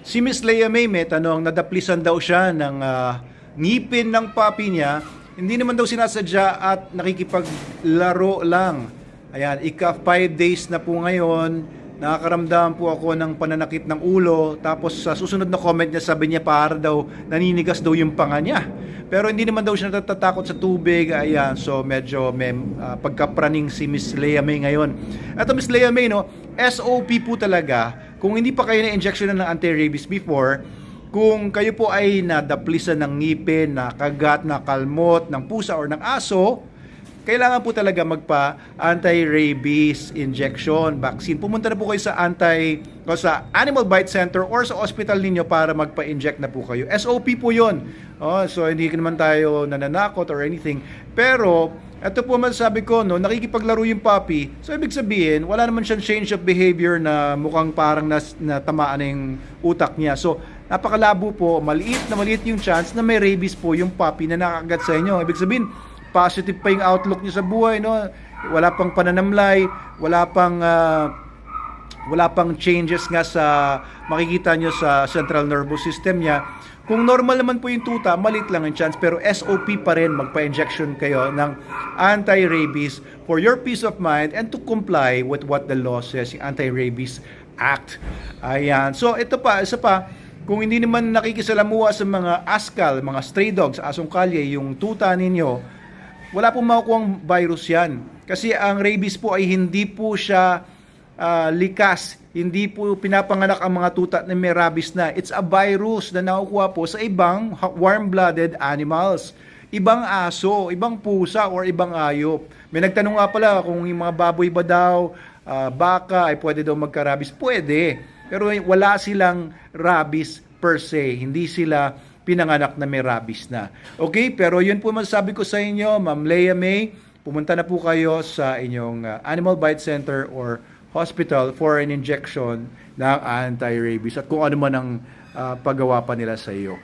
Si Miss Leia May tanong, nadaplisan daw siya ng ngipin ng papi niya. Hindi naman daw sinasadya at nakikipaglaro lang. Ayan, ika 5 days na po ngayon. Nakakaramdam po ako ng pananakit ng ulo. Tapos sa susunod na comment niya, sabi niya para daw naninigas daw yung panga niya. Pero hindi naman daw siya natatakot sa tubig. Ayan, so medyo may pagkapraning si Miss Leia May ngayon. Ito Miss Leia May, no, SOP po talaga. Kung hindi pa kayo na-injection ng anti-rabies before, kung kayo po ay nadaplisan ng ngipin, nakagat, nakalmot ng pusa or ng aso, kailangan po talaga magpa-anti-rabies injection, vaccine. Pumunta na po kayo sa sa Animal Bite Center or sa hospital ninyo para magpa-inject na po kayo. SOP po yun. So hindi naman tayo nananakot or anything. Pero ito po masasabi ko, no, nakikipaglaro yung puppy. So ibig sabihin, wala naman siyang change of behavior na mukhang parang natamaan na yung utak niya. So napakalabo po, maliit yung chance na may rabies po yung puppy na nakakagat sa inyo. Ibig sabihin, positive pa yung outlook niyo sa buhay, no? Wala pang pananamlay, wala pang changes nga sa makikita nyo sa central nervous system niya. Kung normal naman po yung tuta, maliit lang ang chance, pero SOP pa rin, magpa-injection kayo ng anti-rabies for your peace of mind and to comply with what the law says, yung Anti-Rabies Act. Ayan. So ito pa, isa pa, kung hindi naman nakikisalamuha sa mga askal, mga stray dogs, asong kalye, yung tuta ninyo, wala pong makukuhang virus yan. Kasi ang rabies po ay hindi po siya likas. Hindi po pinapanganak ang mga tuta na may rabies na. It's a virus na nakukuha po sa ibang warm-blooded animals. Ibang aso, ibang pusa, or ibang hayop. May nagtanong nga pala kung yung mga baboy ba daw, baka ay pwede daw magka-rabies. Pwede. Pero wala silang rabies per se. Hindi sila pinanganak na may rabies na. Okay? Pero yun po masasabi ko sa inyo, Ma'am Leia May, pumunta na po kayo sa inyong Animal Bite Center or hospital for an injection ng anti-rabies at kung ano man ang paggawa pa nila sa iyo.